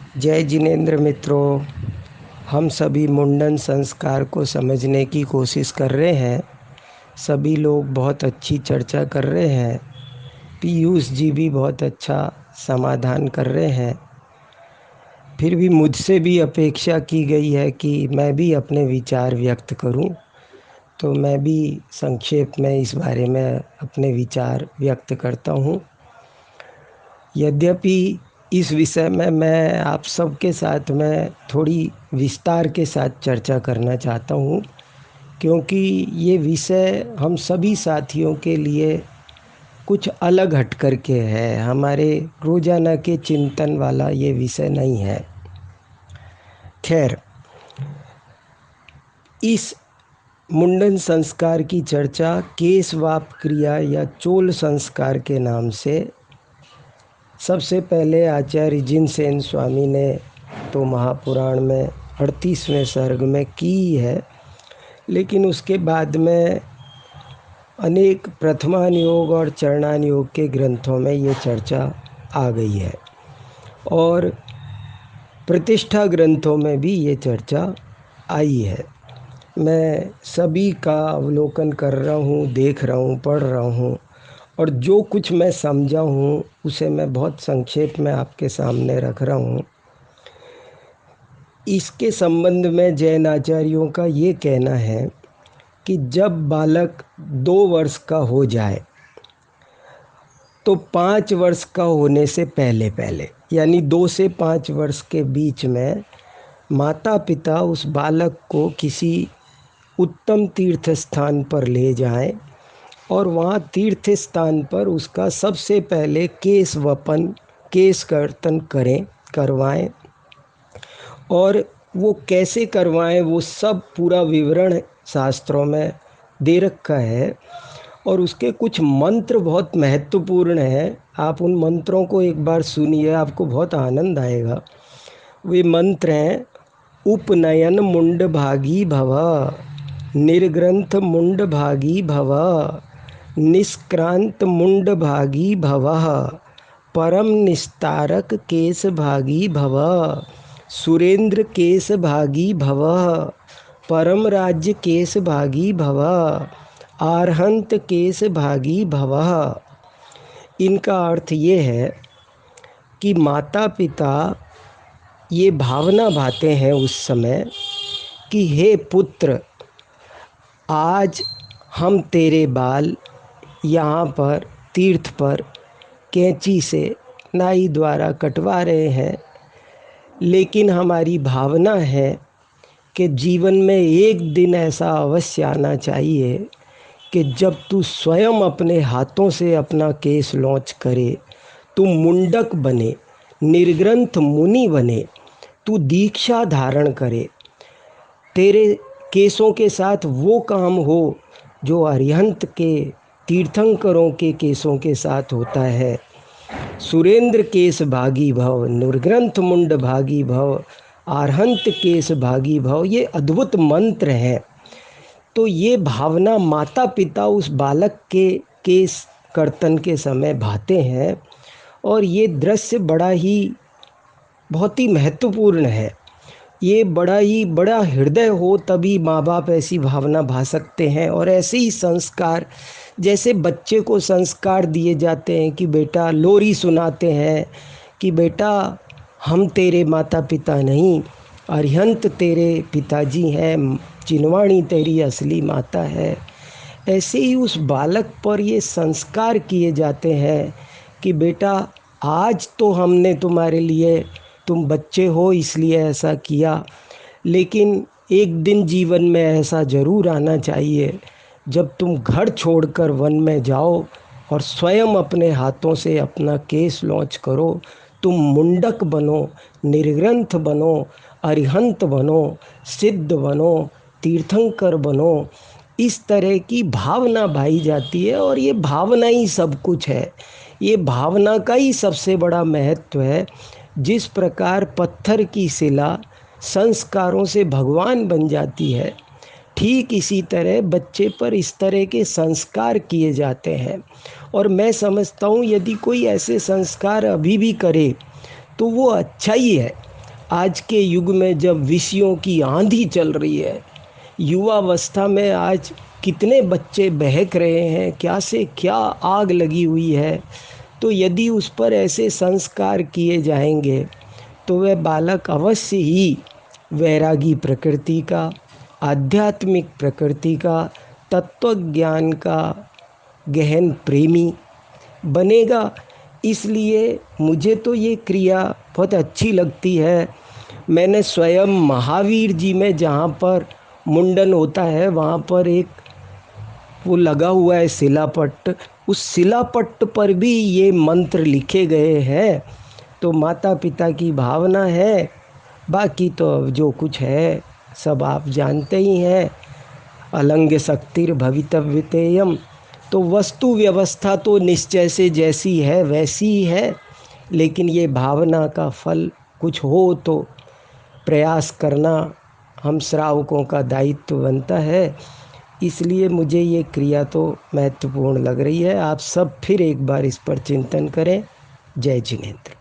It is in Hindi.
जय जिनेंद्र मित्रों, हम सभी मुंडन संस्कार को समझने की कोशिश कर रहे हैं। सभी लोग बहुत अच्छी चर्चा कर रहे हैं। पीयूष जी भी बहुत अच्छा समाधान कर रहे हैं। फिर भी मुझसे भी अपेक्षा की गई है कि मैं भी अपने विचार व्यक्त करूं, तो मैं भी संक्षेप में इस बारे में अपने विचार व्यक्त करता हूं। यद्यपि इस विषय में मैं आप सबके साथ में थोड़ी विस्तार के साथ चर्चा करना चाहता हूँ, क्योंकि ये विषय हम सभी साथियों के लिए कुछ अलग हट कर के है। हमारे रोज़ाना के चिंतन वाला ये विषय नहीं है। खैर, इस मुंडन संस्कार की चर्चा केशवाप क्रिया या चोल संस्कार के नाम से सबसे पहले आचार्य जिनसेन स्वामी ने तो महापुराण में 38वें सर्ग में की है, लेकिन उसके बाद में अनेक प्रथमान योग और चरणान योग के ग्रंथों में ये चर्चा आ गई है और प्रतिष्ठा ग्रंथों में भी ये चर्चा आई है। मैं सभी का अवलोकन कर रहा हूँ, देख रहा हूँ, पढ़ रहा हूँ और जो कुछ मैं समझा हूँ उसे मैं बहुत संक्षेप में आपके सामने रख रहा हूँ। इसके संबंध में जैन आचार्यों का ये कहना है कि जब बालक 2 वर्ष का हो जाए तो 5 वर्ष का होने से पहले पहले, यानी 2 से 5 वर्ष के बीच में माता पिता उस बालक को किसी उत्तम तीर्थ स्थान पर ले जाएं और वहाँ तीर्थ स्थान पर उसका सबसे पहले केश वपन, केश कर्तन करवाएं और वो कैसे करवाएं वो सब पूरा विवरण शास्त्रों में दे रखा है। और उसके कुछ मंत्र बहुत महत्वपूर्ण हैं। आप उन मंत्रों को एक बार सुनिए, आपको बहुत आनंद आएगा। वे मंत्र हैं: उपनयन मुंड भागी भव, निर्ग्रंथ मुंड भागी भव, निष्क्रांत मुंड भागी भवः, परम निस्तारक केश भागी भव, सुरेंद्र केश भागी भवः, परम राज्य केश भागी भवः, आर्हंत केश भागी भवः। इनका अर्थ ये है कि माता पिता ये भावना भाते हैं उस समय कि हे पुत्र, आज हम तेरे बाल यहाँ पर तीर्थ पर कैंची से नाई द्वारा कटवा रहे हैं, लेकिन हमारी भावना है कि जीवन में एक दिन ऐसा अवश्य आना चाहिए कि जब तू स्वयं अपने हाथों से अपना केश लॉन्च करे, तू मुंडक बने, निर्ग्रंथ मुनि बने, तू दीक्षा धारण करे, तेरे केशों के साथ वो काम हो जो अरिहंत के तीर्थंकरों के केशों के साथ होता है। सुरेंद्र केश भागी भव, निर्ग्रंथ मुंड भागी भव, आर्हंत केश भागी भव, ये अद्भुत मंत्र हैं। तो ये भावना माता पिता उस बालक के केश कर्तन के समय भाते हैं और ये दृश्य बहुत ही महत्वपूर्ण है। ये बड़ा हृदय हो तभी माँ बाप ऐसी भावना भा सकते हैं। और ऐसे ही संस्कार, जैसे बच्चे को संस्कार दिए जाते हैं कि बेटा, लोरी सुनाते हैं कि बेटा हम तेरे माता पिता नहीं, अरिहंत तेरे पिताजी हैं, चिनवाणी तेरी असली माता है। ऐसे ही उस बालक पर ये संस्कार किए जाते हैं कि बेटा, आज तो हमने तुम्हारे लिए, तुम बच्चे हो इसलिए ऐसा किया, लेकिन एक दिन जीवन में ऐसा ज़रूर आना चाहिए जब तुम घर छोड़कर वन में जाओ और स्वयं अपने हाथों से अपना केश लॉन्च करो, तुम मुंडक बनो, निर्ग्रंथ बनो, अरिहंत बनो, सिद्ध बनो, तीर्थंकर बनो। इस तरह की भावना भाई जाती है और ये भावना ही सब कुछ है। ये भावना का ही सबसे बड़ा महत्व है। जिस प्रकार पत्थर की शिला संस्कारों से भगवान बन जाती है, ठीक इसी तरह बच्चे पर इस तरह के संस्कार किए जाते हैं। और मैं समझता हूँ यदि कोई ऐसे संस्कार अभी भी करे तो वो अच्छा ही है। आज के युग में जब विषयों की आंधी चल रही है, युवावस्था में आज कितने बच्चे बहक रहे हैं, क्या से क्या आग लगी हुई है, तो यदि उस पर ऐसे संस्कार किए जाएंगे तो वह बालक अवश्य ही वैरागी प्रकृति का, आध्यात्मिक प्रकृति का, तत्वज्ञान का गहन प्रेमी बनेगा। इसलिए मुझे तो ये क्रिया बहुत अच्छी लगती है। मैंने स्वयं महावीर जी में जहाँ पर मुंडन होता है वहाँ पर एक वो लगा हुआ है शिलापट्ट, उस शिलापट्ट पर भी ये मंत्र लिखे गए हैं। तो माता पिता की भावना है, बाकी तो जो कुछ है सब आप जानते ही हैं। अलंग शक्तिर भवितव्यतेयम, तो वस्तु व्यवस्था तो निश्चय से जैसी है वैसी ही है, लेकिन ये भावना का फल कुछ हो तो प्रयास करना हम श्रावकों का दायित्व बनता है। इसलिए मुझे ये क्रिया तो महत्वपूर्ण लग रही है। आप सब फिर एक बार इस पर चिंतन करें। जय जिनेंद्र।